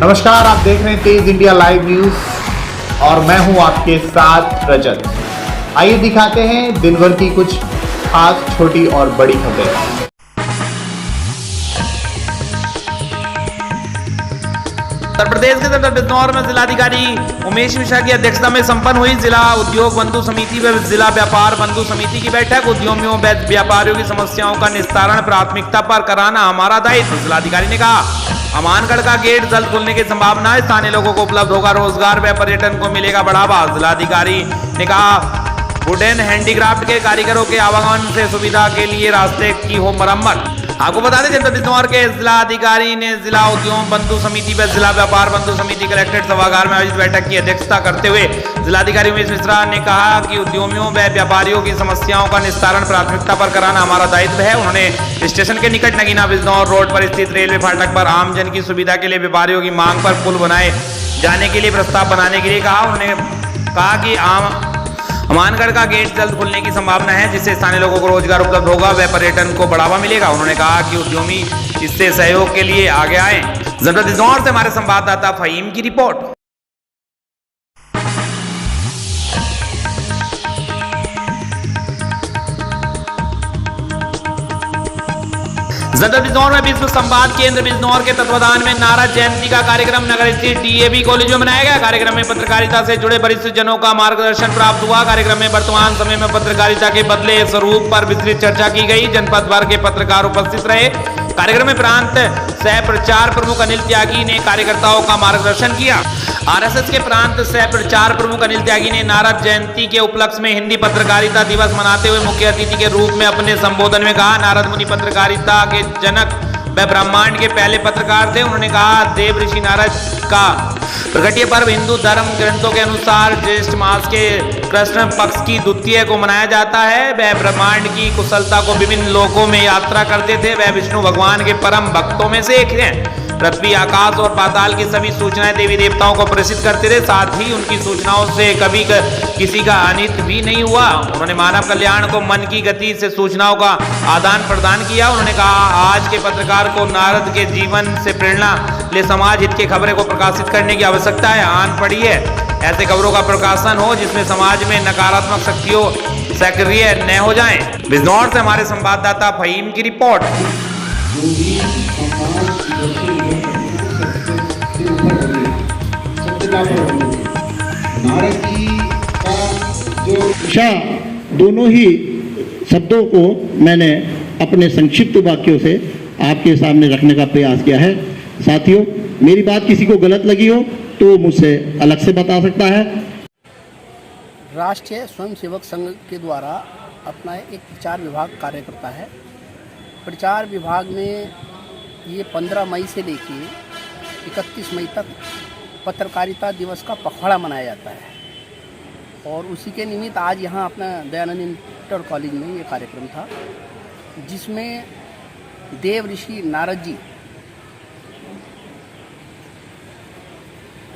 नमस्कार, आप देख रहे हैं तेज इंडिया लाइव न्यूज और मैं हूं आपके साथ रजत। आइए दिखाते हैं दिन भर की कुछ खास छोटी और बड़ी खबरें। उत्तर प्रदेश के सदर बिजनौर में जिलाधिकारी उमेश मिश्रा की अध्यक्षता में संपन्न हुई जिला उद्योग बंधु समिति व जिला व्यापार बंधु समिति की बैठक। उद्यमियों व व्यापारियों की समस्याओं का निस्तारण प्राथमिकता पर कराना हमारा दायित्व। जिलाधिकारी ने कहा, अमानगढ़ का गेट जल्द खुलने की संभावना है। स्थानीय लोगों को उपलब्ध होगा रोजगार व पर्यटन को मिलेगा बढ़ावा। जिलाधिकारी ने कहा, वुड एंड हैंडीक्राफ्ट के कारीगरों के आवागमन से सुविधा के लिए रास्ते की हो मरम्मत। आपको बता दें, जनपद बिजनौर के जिलाधिकारी ने जिला उद्योग बंधु समिति व जिला व्यापार बंधु समिति कलेक्ट्रेट सभागार में आयोजित बैठक की अध्यक्षता करते हुए जिलाधिकारी उमेश मिश्रा ने कहा कि उद्यमियों व व्यापारियों की समस्याओं का निस्तारण प्राथमिकता पर कराना हमारा दायित्व है। उन्होंने स्टेशन के निकट नगीना बिजनौर रोड पर स्थित रेलवे फाटक पर आमजन की सुविधा के लिए व्यापारियों की मांग पर पुल बनाए जाने के लिए प्रस्ताव बनाने के लिए कहा। उन्होंने कहा कि अमानगढ़ का गेट जल्द खुलने की संभावना है, जिससे स्थानीय लोगों को रोजगार उपलब्ध होगा व पर्यटन को बढ़ावा मिलेगा। उन्होंने कहा कि उद्यमी इससे सहयोग के लिए आगे आए। जनपद बिजनौर से हमारे संवाददाता फहीम की रिपोर्ट। जनपद बिजनौर में विश्व संवाद केंद्र बिजनौर के तत्वाधान में नारद जयंती का कार्यक्रम नगर स्थित डीएवी कॉलेज में मनाया गया। कार्यक्रम में पत्रकारिता से जुड़े वरिष्ठ जनों का मार्गदर्शन प्राप्त हुआ। कार्यक्रम में वर्तमान समय में पत्रकारिता के बदले स्वरूप पर विस्तृत चर्चा की गई। जनपद भर के पत्रकार उपस्थित रहे। कार्यक्रम में प्रांत सह प्रचार प्रमुख अनिल त्यागी ने कार्यकर्ताओं का मार्गदर्शन किया। आरएसएस के प्रांत सह प्रचार प्रमुख अनिल त्यागी ने नारद जयंती के उपलक्ष्य में हिंदी पत्रकारिता दिवस मनाते हुए मुख्य अतिथि के रूप में अपने संबोधन में कहा, नारद मुनि पत्रकारिता के जनक व ब्रह्मांड के पहले पत्रकार थे। उन्होंने कहा, देव ऋषि नारद का प्रकटीय पर्व हिंदू धर्म ग्रंथों के अनुसार ज्येष्ठ मास के कृष्ण पक्ष की द्वितीय को मनाया जाता है। वह ब्रह्मांड की कुशलता को विभिन्न लोकों में यात्रा करते थे। वह विष्णु भगवान के परम भक्तों में से एक हैं। पृथ्वी, आकाश और पाताल की सभी सूचनाएं देवी देवताओं को प्रेषित करते थे। साथ ही उनकी सूचनाओं से कभी किसी का अनित भी नहीं हुआ। उन्होंने मानव कल्याण को मन की गति से सूचनाओं का आदान प्रदान किया। उन्होंने कहा, आज के पत्रकार को नारद के जीवन से प्रेरणा ले समाज हित की खबरें को प्रकाशित करने की आवश्यकता है। आन पड़ी है ऐसे खबरों का प्रकाशन हो जिसमें समाज में नकारात्मक शक्तियों सक्रिय न हो जाएं। बिजनौर से हमारे संवाददाता फहीम की रिपोर्ट। नारद जी का जो दिशा, दोनों ही शब्दों को मैंने अपने संक्षिप्त वाक्यों से आपके सामने रखने का प्रयास किया है। साथियों, मेरी बात किसी को गलत लगी हो तो मुझसे अलग से बता सकता है। राष्ट्रीय स्वयंसेवक संघ के द्वारा अपना एक प्रचार विभाग कार्य करता है। प्रचार विभाग में ये 15 मई से लेके 31 मई तक पत्रकारिता दिवस का पखवाड़ा मनाया जाता है और उसी के निमित्त आज यहाँ अपना दयानंद इंटर कॉलेज में ये कार्यक्रम था, जिसमें देव ऋषि नारद जी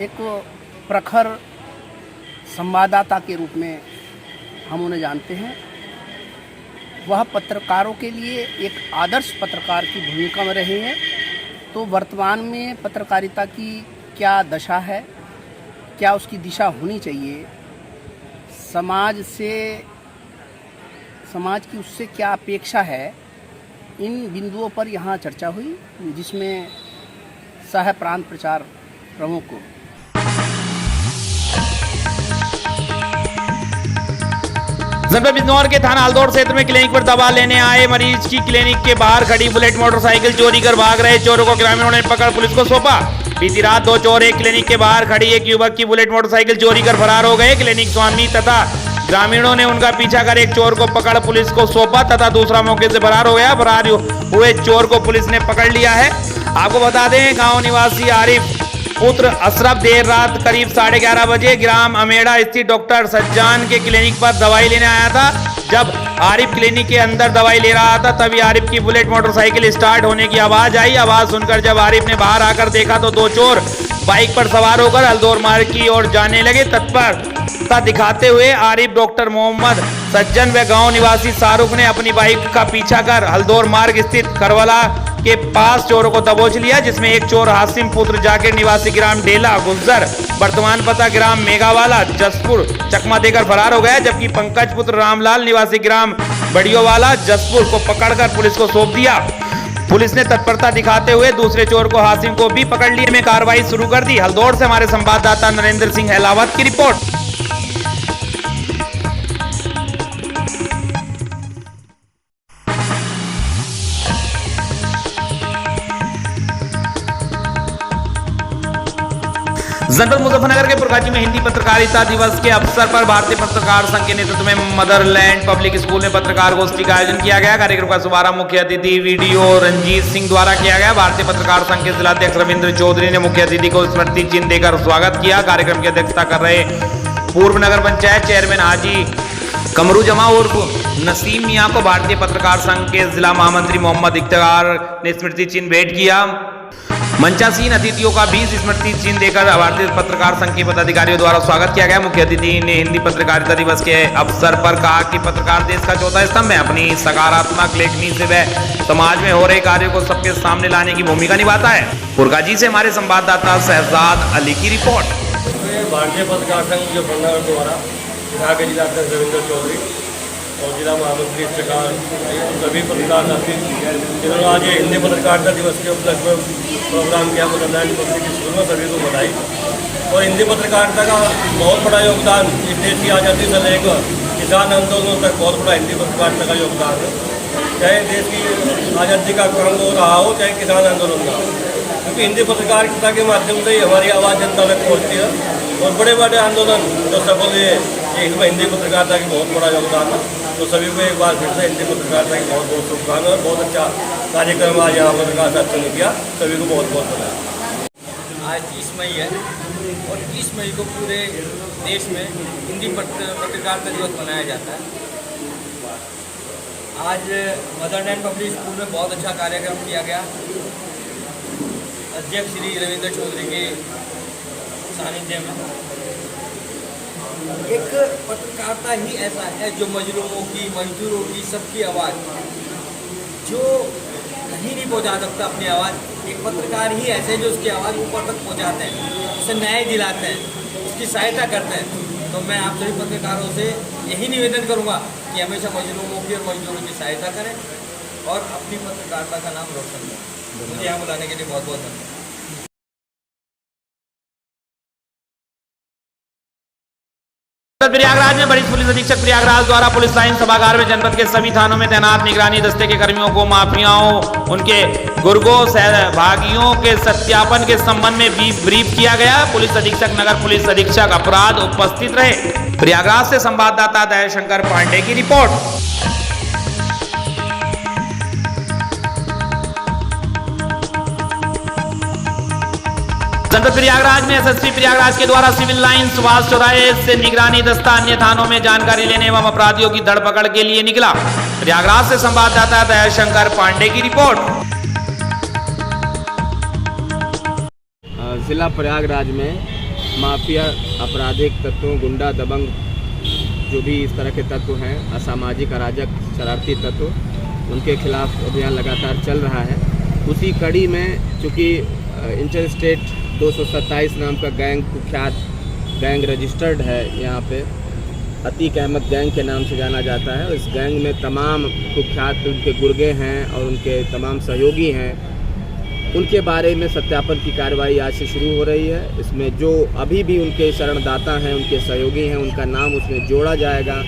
एक प्रखर संवाददाता के रूप में हम उन्हें जानते हैं। वह पत्रकारों के लिए एक आदर्श पत्रकार की भूमिका में रहे हैं। तो वर्तमान में पत्रकारिता की क्या दशा है, क्या उसकी दिशा होनी चाहिए, समाज की उससे क्या अपेक्षा है, इन बिंदुओं पर यहाँ चर्चा हुई, जिसमें सह प्रांत प्रचार प्रमुख को जनपद बिजनौर के थाना हल्दौर क्षेत्र में क्लिनिक पर दवा लेने आए मरीज की क्लिनिक के बाहर खड़ी बुलेट मोटरसाइकिल चोरी कर भाग रहे चोरों को ग्रामीणों ने पकड़ पुलिस को सौंपा। बीती रात 2 चोर एक क्लिनिक के बाहर खड़ी एक युवक की बुलेट मोटरसाइकिल चोरी कर फरार हो गए। क्लिनिक स्वामी तथा ग्रामीणों ने उनका पीछा कर एक चोर को पकड़ पुलिस को सौंपा तथा दूसरा मौके से फरार हो गया। फरार हुए चोर को पुलिस ने पकड़ लिया है। आपको बता दें, गाँव निवासी आरिफ पुत्र अशरफ देर रात करीब 11:30 बजे ग्राम अमेड़ा स्थित डॉक्टर सज्जान के क्लिनिक पर दवाई लेने आया था। जब आरिफ क्लिनिक के अंदर दवाई ले रहा था तभी आरिफ की बुलेट मोटरसाइकिल स्टार्ट होने की आवाज आई। आवाज सुनकर जब आरिफ ने बाहर आकर देखा तो 2 चोर बाइक पर सवार होकर हल्दौर मार्ग की ओर जाने लगे। तत्परता दिखाते हुए आरिफ डॉक्टर मोहम्मद सज्जन व गांव निवासी शाहरुख ने अपनी बाइक का पीछा कर हल्दौर मार्ग स्थित करवला के पास चोरों को दबोच लिया, जिसमें एक चोर हासिम पुत्र जाकिर निवासी ग्राम डेला गुज्जर वर्तमान पता ग्राम मेघावाला जसपुर चकमा देकर फरार हो गया, जबकि पंकज पुत्र रामलाल निवासी ग्राम बड़ियोवाला जसपुर को पकड़कर पुलिस को सौंप दिया। पुलिस ने तत्परता दिखाते हुए दूसरे चोर को हासिम को भी पकड़ लिए में कार्रवाई शुरू कर दी। हल्दौड़ से हमारे संवाददाता नरेंद्र सिंह हेलावत की रिपोर्ट। जनपद मुजफ्फरनगर के पुरकाची में हिंदी पत्रकारिता दिवस के अवसर पर भारतीय पत्रकार संघ के नेतृत्व में मदरलैंड पब्लिक स्कूल में पत्रकार गोष्ठी का आयोजन किया गया। कार्यक्रम का शुभारंभ मुख्य अतिथि वीडियो रंजीत सिंह द्वारा किया गया। भारतीय पत्रकार संघ के जिलाध्यक्ष रविंद्र चौधरी ने मुख्य अतिथि को स्मृति चिन्ह देकर स्वागत किया। कार्यक्रम की अध्यक्षता कर रहे पूर्व नगर पंचायत चेयरमैन हाजी कमरू जमा और नसीम मियां को भारतीय पत्रकार संघ के जिला महामंत्री मोहम्मद इफ्तिखार ने स्मृति चिन्ह भेंट किया। मंचासीन अतिथियों का भी स्मृति चिन्ह देकर भारतीय पत्रकार संघ के पदाधिकारियों द्वारा स्वागत किया गया। मुख्य अतिथि ने हिंदी पत्रकारिता दिवस के अवसर पर कहा कि पत्रकार देश का चौथा स्तंभ है। अपनी सकारात्मक लेखनी से वह समाज में हो रहे कार्यों को सबके सामने लाने की भूमिका निभाता है। पुरकाजी से हमारे संवाददाता शहजाद अली की रिपोर्ट। भारतीय पत्रकार संघ मुजफ्फरनगर द्वारा यहाँ के जिलाध्यक्ष रविंद्र चौधरी और जिला महामंत्री इफ्तिखार सभी पत्रकार साथी जिन्होंने आज हिंदी पत्रकारिता दिवस के उपलक्ष्य में प्रोग्राम किया मदरलैंड पब्लिक स्कूल में, सभी को बधाई। और हिंदी पत्रकारिता का बहुत बड़ा योगदान इस देश की आज़ादी से लेकर किसान आंदोलनों तक बहुत बड़ा हिंदी पत्रकारिता का योगदान है। चाहे देश की आज़ादी का काम हो रहा हो, चाहे किसान आंदोलन का, क्योंकि हिंदी पत्रकारिता के माध्यम से ही हमारी आवाज़ जनता तक पहुँचती है। और बड़े बड़े आंदोलन जो सफल हुए इसमें हिंदी पत्रकारिता की बहुत बड़ा योगदान है। तो सभी को एक बार फिर से हिंदी पत्रकारिता की बहुत बहुत शुभकामनाएं और बहुत अच्छा कार्यक्रम आज यहाँ पत्रकार संघ ने किया। सभी को बहुत बहुत बधाई। आज 30 मई है और 30 मई को पूरे देश में हिंदी पत्रकारिता दिवस मनाया जाता है। आज मदरलैंड पब्लिक स्कूल में बहुत अच्छा कार्यक्रम किया गया। अध्यक्ष श्री रविंद्र चौधरी के सानिध्य में एक पत्रकारिता ही ऐसा है जो मजलूमों की, मजदूरों की, सबकी आवाज़ जो कहीं नहीं पहुंचा सकता अपनी आवाज़, एक पत्रकार ही ऐसे जो उसकी आवाज़ ऊपर तक पहुंचाते हैं, उसे न्याय दिलाते हैं, उसकी सहायता करते हैं। तो मैं आप सभी पत्रकारों से यही निवेदन करूंगा कि हमेशा मजलूमों की और मजदूरों की सहायता करें और अपनी पत्रकारिता का नाम रोशन करें। मुझे यहाँ बुलाने के लिए बहुत बहुत धन्यवाद। प्रयागराज में वरिष्ठ पुलिस अधीक्षक प्रयागराज द्वारा पुलिस लाइन सभागार में जनपद के सभी थानों में तैनात निगरानी दस्ते के कर्मियों को माफियाओं, उनके गुर्गों, सहभागियों के सत्यापन के संबंध में ब्रीफ किया गया। पुलिस अधीक्षक, नगर पुलिस अधीक्षक अपराध उपस्थित रहे। प्रयागराज से संवाददाता दयाशंकर पांडे की रिपोर्ट। जनपद प्रयागराज में एसएसपी प्रयागराज के द्वारा सिविल लाइन सुभाष चौराहे से निगरानी दस्ता अन्य थानों में जानकारी लेने एवं अपराधियों की धरपकड़ के लिए निकला। प्रयागराज से संवाददाता दयाशंकर पांडे की रिपोर्ट। जिला प्रयागराज में माफिया, आपराधिक तत्वों, गुंडा, दबंग, जो भी इस तरह के तत्व हैं, असामाजिक, अराजक, शरारती तत्व, उनके खिलाफ अभियान लगातार चल रहा है। उसी कड़ी में चूँकि इंटर स्टेट 227 नाम का गैंग, कुख्यात गैंग रजिस्टर्ड है यहाँ पे, अतीक अहमद गैंग के नाम से जाना जाता है। इस गैंग में तमाम कुख्यात उनके गुर्गे हैं और उनके तमाम सहयोगी हैं। उनके बारे में सत्यापन की कार्रवाई आज से शुरू हो रही है। इसमें जो अभी भी उनके शरणदाता हैं, उनके सहयोगी हैं, उनका नाम उसमें जोड़ा जाएगा।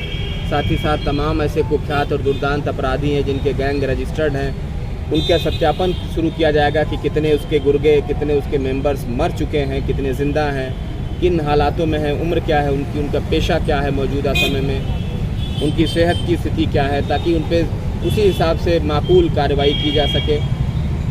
साथ ही साथ तमाम ऐसे कुख्यात और दुर्दांत अपराधी हैं जिनके गैंग रजिस्टर्ड हैं, उनका सत्यापन शुरू किया जाएगा कि कितने उसके गुर्गे, कितने उसके मेंबर्स मर चुके हैं, कितने ज़िंदा हैं, किन हालातों में हैं, उम्र क्या है उनका पेशा क्या है मौजूदा समय में, उनकी सेहत की स्थिति क्या है, ताकि उन पर उसी हिसाब से माकूल कार्रवाई की जा सके।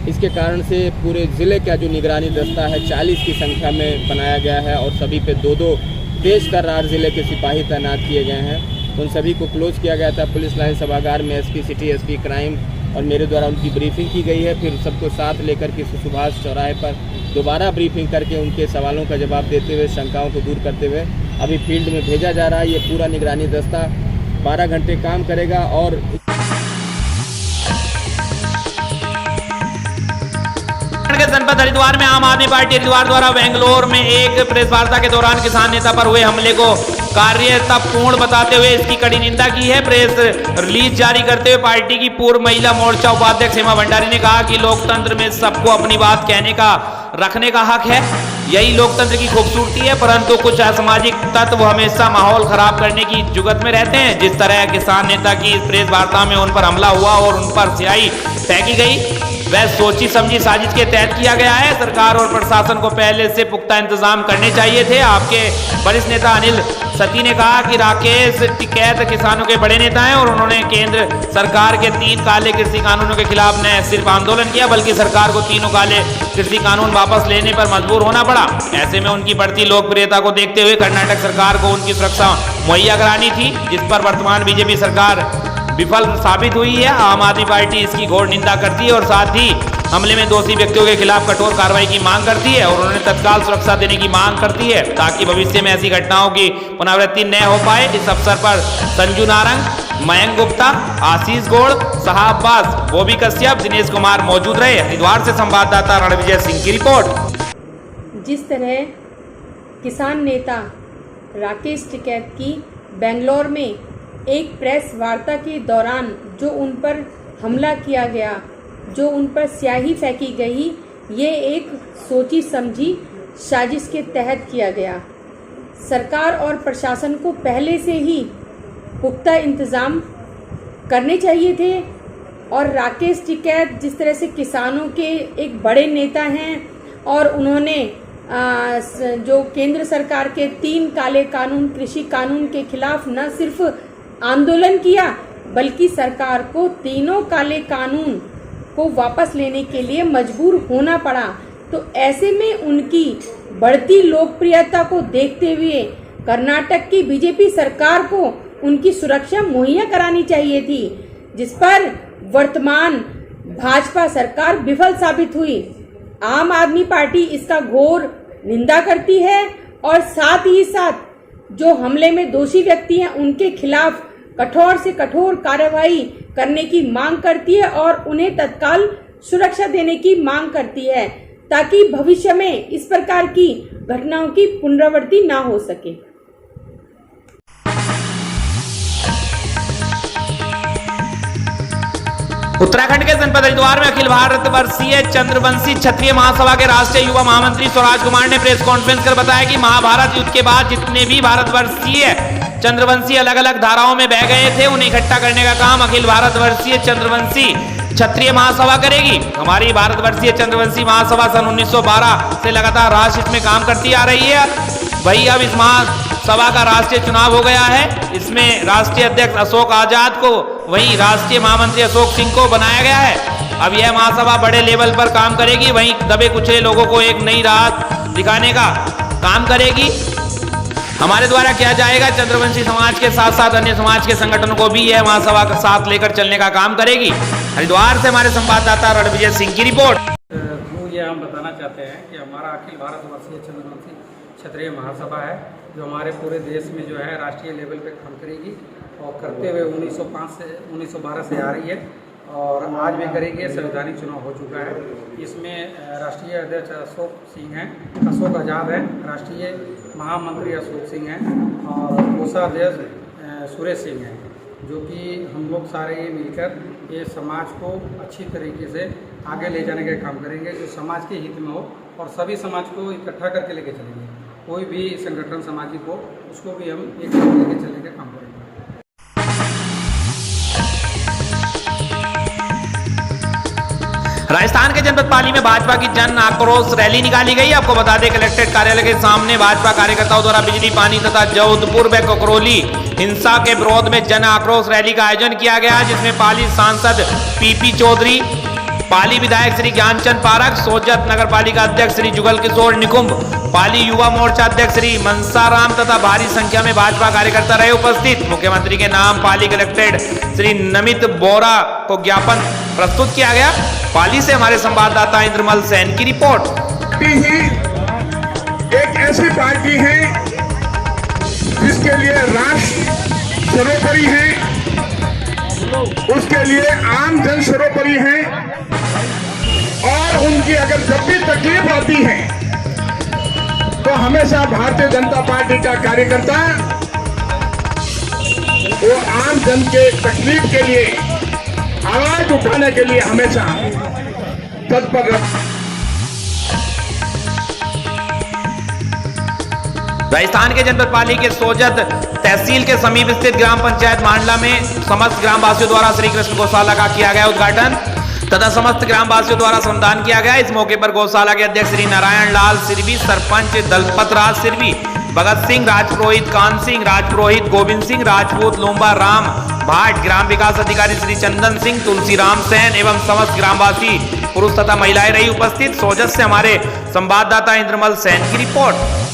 इसके कारण से पूरे ज़िले का जो निगरानी दस्ता है 40 की संख्या में बनाया गया है और सभी पे 2-2 तेज तर्रार ज़िले के सिपाही तैनात किए गए हैं। उन सभी को क्लोज किया गया था। पुलिस लाइन सभागार में एसपी सिटी, एसपी क्राइम और मेरे द्वारा उनकी ब्रीफिंग की गई है। फिर सबको साथ लेकर के सुभाष चौराहे पर दोबारा ब्रीफिंग करके उनके सवालों का जवाब देते हुए, शंकाओं को दूर करते हुए अभी फील्ड में भेजा जा रहा है। ये पूरा निगरानी दस्ता 12 घंटे काम करेगा और उत्तराखंड के जनपद हरिद्वार में आम आदमी पार्टी हरिद्वार द्वारा बेंगलोर में एक प्रेस वार्ता के दौरान किसान नेता पर हुए हमले को कार्यतापूर्ण बताते हुए इसकी कड़ी निंदा की है। प्रेस रिलीज जारी करते हुए पार्टी की पूर्व महिला मोर्चा उपाध्यक्ष हेमा भंडारी ने कहा कि लोकतंत्र में सबको अपनी बात कहने का रखने का हक है, यही लोकतंत्र की खूबसूरती है, परंतु कुछ असामाजिक तत्व हमेशा माहौल खराब करने की जुगत में रहते हैं। जिस तरह किसान नेता की इस प्रेस वार्ता में उन पर हमला हुआ और उन पर स्याही फेंकी गई, वह सोची समझी साजिश के तहत किया गया है। सरकार और प्रशासन को पहले से पुख्ता इंतजाम करने चाहिए थे। आपके वरिष्ठ नेता अनिल सती ने कहा कि राकेश टिकैत किसानों के बड़े नेता हैं और उन्होंने केंद्र सरकार के 3 काले कृषि कानूनों के खिलाफ न सिर्फ आंदोलन किया बल्कि सरकार को तीनों काले कृषि कानून वापस लेने पर मजबूर होना पड़ा। ऐसे में उनकी बढ़ती लोकप्रियता को देखते हुए कर्नाटक सरकार को उनकी सुरक्षा मुहैया करानी थी, जिस पर वर्तमान बीजेपी सरकार विफल साबित हुई है। आम आदमी पार्टी इसकी घोर निंदा करती है और साथ ही हमले में दोषी व्यक्तियों के खिलाफ कठोर कार्रवाई की मांग करती है और उन्हें तत्काल सुरक्षा देने की मांग करती है ताकि भविष्य में ऐसी घटनाओं की पुनरावृत्ति न हो पाए। इस अवसर पर संजू नारंग, मयंक गुप्ता, आशीष गौड़, साहा अब्बास, बॉबी कश्यप, दिनेश कुमार मौजूद रहे। हरिद्वार से संवाददाता रणविजय सिंह की रिपोर्ट। जिस तरह किसान नेता राकेश टिकैत की बेंगलोर में एक प्रेस वार्ता के दौरान जो उन पर हमला किया गया, जो उन पर स्याही फेंकी गई, ये एक सोची समझी साजिश के तहत किया गया। सरकार और प्रशासन को पहले से ही पुख्ता इंतज़ाम करने चाहिए थे और राकेश टिकैत जिस तरह से किसानों के एक बड़े नेता हैं और उन्होंने जो केंद्र सरकार के 3 काले कानून कृषि कानून के खिलाफ न सिर्फ आंदोलन किया बल्कि सरकार को तीनों काले कानून को वापस लेने के लिए मजबूर होना पड़ा। तो ऐसे में उनकी बढ़ती लोकप्रियता को देखते हुए कर्नाटक की बीजेपी सरकार को उनकी सुरक्षा मुहैया करानी चाहिए थी, जिस पर वर्तमान भाजपा सरकार विफल साबित हुई। आम आदमी पार्टी इसका घोर निंदा करती है और साथ ही साथ जो हमले में दोषी व्यक्ति हैं उनके खिलाफ कठोर से कठोर कार्रवाई करने की मांग करती है और उन्हें तत्काल सुरक्षा देने की मांग करती है ताकि भविष्य में इस प्रकार की घटनाओं की पुनरावृत्ति ना हो सके। उत्तराखंड के जनपद हरिद्वार में अखिल भारत वर्षीय चंद्रवंशी क्षत्रिय महासभा के राष्ट्रीय युवा महामंत्री स्वराज कुमार ने प्रेस कॉन्फ्रेंस कर बताया कि महाभारत युद्ध के बाद जितने भी भारतवर्षीय चंद्रवंशी अलग अलग धाराओं में बह गए थे उन्हें इकट्ठा करने का काम अखिल भारतवर्षीय चंद्रवंशी क्षत्रिय महासभा करेगी। हमारी भारतवर्षीय चंद्रवंशी महासभा सन 1912 से लगातार राष्ट्र में काम करती आ रही है। वही अब इस महासभा का राष्ट्रीय चुनाव हो गया है। इसमें राष्ट्रीय अध्यक्ष अशोक आजाद को वहीं राष्ट्रीय महामंत्री अशोक सिंह को बनाया गया है। अब यह महासभा बड़े लेवल पर काम करेगी, वहीं दबे कुचले लोगों को एक नई राह दिखाने का काम करेगी। हमारे द्वारा किया जाएगा चंद्रवंशी समाज के साथ साथ अन्य समाज के संगठनों को भी यह महासभा का साथ लेकर चलने का काम करेगी। हरिद्वार से हमारे संवाददाता रणविजय सिंह की रिपोर्ट। ये हम बताना चाहते हैं कि हमारा अखिल भारतवर्षीय चंद्रवंशी क्षत्रिय महासभा है जो हमारे पूरे देश में जो है राष्ट्रीय लेवल पे काम करेगी और करते हुए 1912 से आ रही है और आज भी करेगी। संवैधानिक चुनाव हो चुका है। इसमें राष्ट्रीय अध्यक्ष अशोक सिंह हैं, अशोक आज़ाद हैं, राष्ट्रीय महामंत्री अशोक सिंह हैं और कोषाध्यक्ष सुरेश सिंह हैं, जो कि हम लोग सारे ये मिलकर ये समाज को अच्छी तरीके से आगे ले जाने का काम करेंगे जो समाज के हित में हो और सभी समाज को इकट्ठा करके लेके चलेंगे। कोई भी संगठन सामाजिक हो उसको भी हम एक साथ लेके चलने का काम करेंगे। राजस्थान के जनपद पाली में भाजपा की जन आक्रोश रैली निकाली गई। आपको बता दें कलेक्ट्रेट कार्यालय के सामने भाजपा कार्यकर्ताओं द्वारा बिजली पानी तथा जोधपुर व कोकरोली हिंसा के विरोध में जन आक्रोश रैली का आयोजन किया गया, जिसमें पाली सांसद पीपी चौधरी, पाली विधायक श्री ज्ञानचंद पारक, सोजत नगर पालिका अध्यक्ष श्री जुगल किशोर निकुंभ, पाली युवा मोर्चा अध्यक्ष श्री मनसाराम तथा भारी संख्या में भाजपा कार्यकर्ता रहे उपस्थित। मुख्यमंत्री के नाम पाली कलेक्ट्रेट श्री नमित बोरा को ज्ञापन प्रस्तुत किया गया। पाली से हमारे संवाददाता इंद्रमल सेन की रिपोर्ट। एक ऐसी पार्टी है जिसके लिए राष्ट्र सर्वोपरि है, उसके लिए आम जन सर्वोपरि है और उनके क्योंकि अगर जब भी तकलीफ आती है तो हमेशा भारतीय जनता पार्टी का कार्यकर्ता वो आम जन के तकलीफ के लिए आवाज उठाने के लिए हमेशा तत्पर रहता। राजस्थान के जनपद पाली के सोजत तहसील के समीप स्थित ग्राम पंचायत मांडला में समस्त ग्रामवासियों द्वारा श्री कृष्ण गौशाला का किया गया उद्घाटन तथा समस्त ग्रामवासियों द्वारा श्रमदान किया गया। इस मौके पर गौशाला के अध्यक्ष श्री नारायण लाल सिरवी, सरपंच दलपत राज सिरवी, भगत सिंह राजपुरोहित, कान सिंह राजपुरोहित, गोविंद सिंह राजपूत, लोम्बा राम भाट, ग्राम विकास अधिकारी श्री चंदन सिंह, तुलसीराम सैन एवं समस्त ग्रामवासी पुरुष तथा महिलाएं रही उपस्थित। सोजत से हमारे संवाददाता इंद्रमल सैन की रिपोर्ट।